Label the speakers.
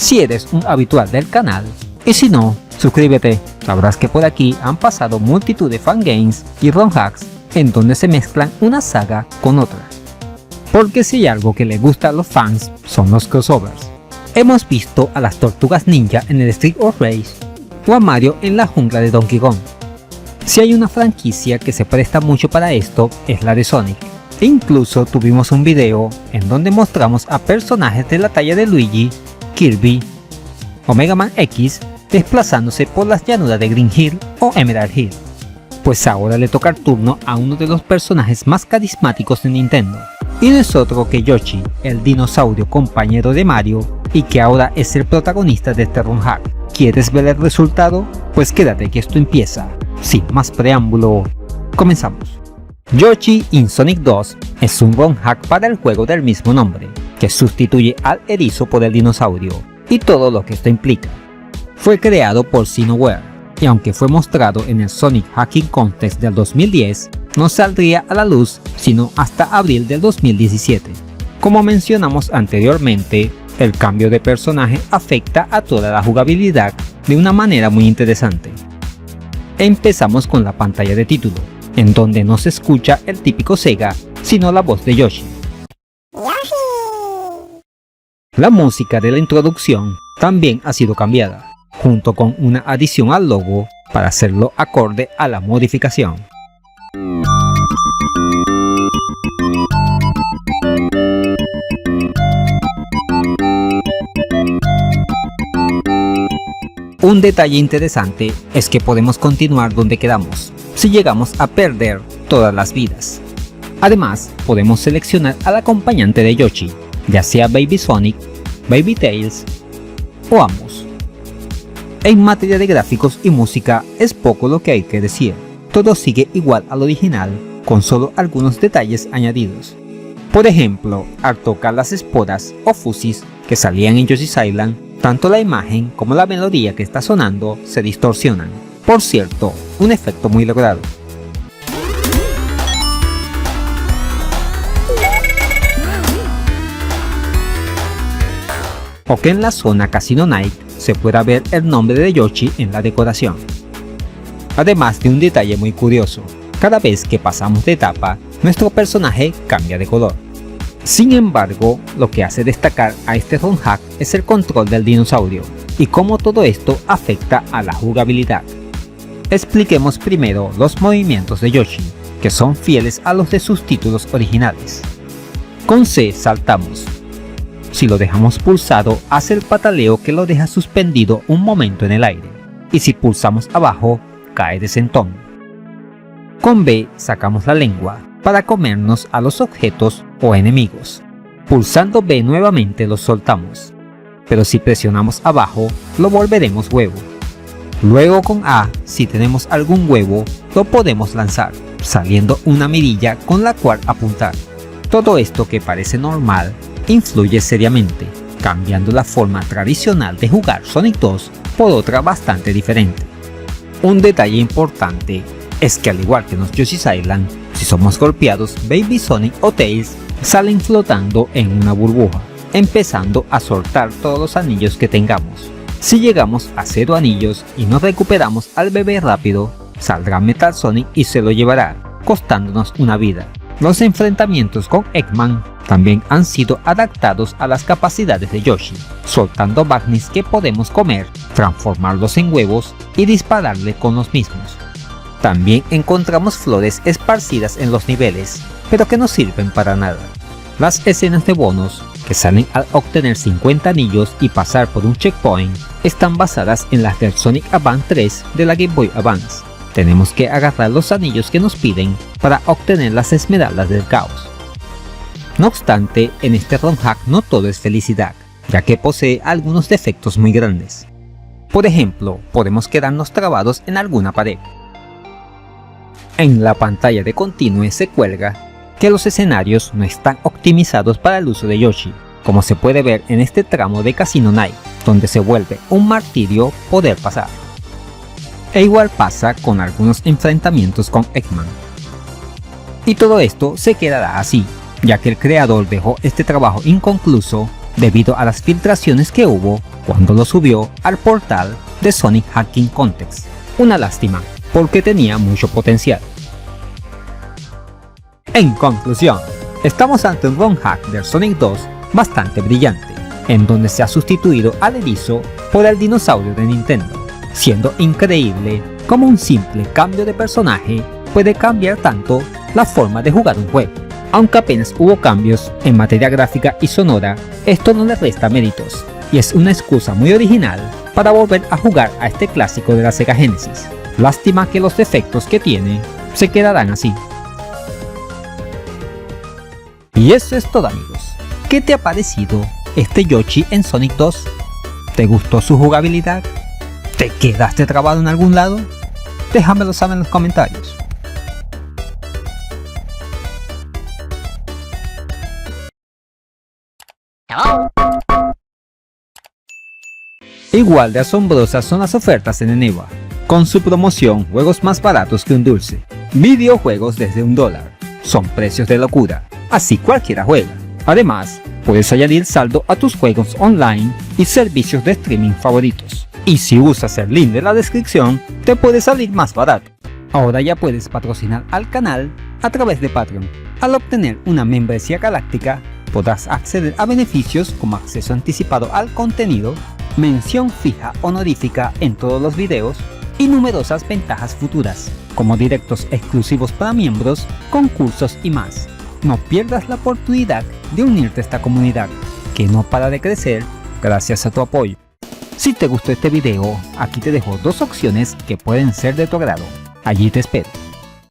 Speaker 1: si eres un habitual del canal, y si no, suscríbete. Sabrás que por aquí han pasado multitud de fangames y ROM hacks en donde se mezclan una saga con otra. Porque si hay algo que le gusta a los fans son los crossovers. Hemos visto a las Tortugas Ninja en el Street of Rage o a Mario en la jungla de Donkey Kong. Si hay una franquicia que se presta mucho para esto es la de Sonic. E incluso tuvimos un video en donde mostramos a personajes de la talla de Luigi, Kirby o Mega Man X desplazándose por las llanuras de Green Hill o Emerald Hill. Pues ahora le toca el turno a uno de los personajes más carismáticos de Nintendo. Y no es otro que Yoshi, el dinosaurio compañero de Mario y que ahora es el protagonista de este ROM hack. ¿Quieres ver el resultado? Pues quédate que esto empieza. Sin más preámbulo, comenzamos. Yoshi in Sonic 2 es un ROM hack para el juego del mismo nombre, que sustituye al erizo por el dinosaurio y todo lo que esto implica. Fue creado por Sinoware, y aunque fue mostrado en el Sonic Hacking Contest del 2010, no saldría a la luz sino hasta abril del 2017. Como mencionamos anteriormente, el cambio de personaje afecta a toda la jugabilidad de una manera muy interesante. Empezamos con la pantalla de título, en donde no se escucha el típico Sega, sino la voz de Yoshi. La música de la introducción también ha sido cambiada, junto con una adición al logo para hacerlo acorde a la modificación. Un detalle interesante es que podemos continuar donde quedamos, si llegamos a perder todas las vidas. Además, podemos seleccionar al acompañante de Yoshi, ya sea Baby Sonic, Baby Tails o ambos. En materia de gráficos y música es poco lo que hay que decir, todo sigue igual al original, con solo algunos detalles añadidos. Por ejemplo, al tocar las esporas o fusis que salían en Yoshi's Island, tanto la imagen como la melodía que está sonando se distorsionan. Por cierto, un efecto muy logrado. O que en la zona Casino Night se pueda ver el nombre de Yoshi en la decoración. Además de un detalle muy curioso, cada vez que pasamos de etapa, nuestro personaje cambia de color. Sin embargo, lo que hace destacar a este ROM hack es el control del dinosaurio y cómo todo esto afecta a la jugabilidad. Expliquemos primero los movimientos de Yoshi, que son fieles a los de sus títulos originales. Con C saltamos. Si lo dejamos pulsado, hace el pataleo que lo deja suspendido un momento en el aire, y si pulsamos abajo, cae de sentón. Con B sacamos la lengua para comernos a los objetos o enemigos. Pulsando B nuevamente lo soltamos, pero si presionamos abajo, lo volveremos huevo. Luego con A, si tenemos algún huevo, lo podemos lanzar, saliendo una mirilla con la cual apuntar. Todo esto que parece normal, influye seriamente, cambiando la forma tradicional de jugar Sonic 2 por otra bastante diferente. Un detalle importante es que al igual que en los Yoshi's Island, si somos golpeados, Baby Sonic o Tails salen flotando en una burbuja, empezando a soltar todos los anillos que tengamos. Si llegamos a 0 anillos y no recuperamos al bebé rápido, saldrá Metal Sonic y se lo llevará, costándonos una vida. Los enfrentamientos con Eggman también han sido adaptados a las capacidades de Yoshi, soltando Bagnis que podemos comer, transformarlos en huevos y dispararle con los mismos. También encontramos flores esparcidas en los niveles, pero que no sirven para nada. Las escenas de bonus, que salen al obtener 50 anillos y pasar por un checkpoint, están basadas en las del Sonic Advance 3 de la Game Boy Advance. Tenemos que agarrar los anillos que nos piden para obtener las esmeraldas del caos. No obstante, en este ROM hack no todo es felicidad, ya que posee algunos defectos muy grandes. Por ejemplo, podemos quedarnos trabados en alguna pared. En la pantalla de Continue se cuelga que los escenarios no están optimizados para el uso de Yoshi, como se puede ver en este tramo de Casino Night, donde se vuelve un martirio poder pasar. E igual pasa con algunos enfrentamientos con Eggman. Y todo esto se quedará así, ya que el creador dejó este trabajo inconcluso debido a las filtraciones que hubo cuando lo subió al portal de Sonic Hacking Context. Una lástima, porque tenía mucho potencial. En conclusión, estamos ante un ROM hack del Sonic 2 bastante brillante, en donde se ha sustituido al erizo por el dinosaurio de Nintendo, siendo increíble cómo un simple cambio de personaje puede cambiar tanto la forma de jugar un juego. Aunque apenas hubo cambios en materia gráfica y sonora, esto no le resta méritos, y es una excusa muy original para volver a jugar a este clásico de la Sega Genesis. Lástima que los defectos que tiene se quedarán así. Y eso es todo, amigos. ¿Qué te ha parecido este Yoshi en Sonic 2? ¿Te gustó su jugabilidad? ¿Te quedaste trabado en algún lado? Déjamelo saber en los comentarios. Igual de asombrosas son las ofertas en Eneba, con su promoción juegos más baratos que un dulce, videojuegos desde $1, son precios de locura, así cualquiera juega. Además, puedes añadir saldo a tus juegos online y servicios de streaming favoritos. Y si usas el link de la descripción, te puede salir más barato. Ahora ya puedes patrocinar al canal a través de Patreon. Al obtener una membresía galáctica, podrás acceder a beneficios como acceso anticipado al contenido, mención fija honorífica en todos los videos y numerosas ventajas futuras, como directos exclusivos para miembros, concursos y más. No pierdas la oportunidad de unirte a esta comunidad, que no para de crecer gracias a tu apoyo. Si te gustó este video, aquí te dejo dos opciones que pueden ser de tu agrado. Allí te espero.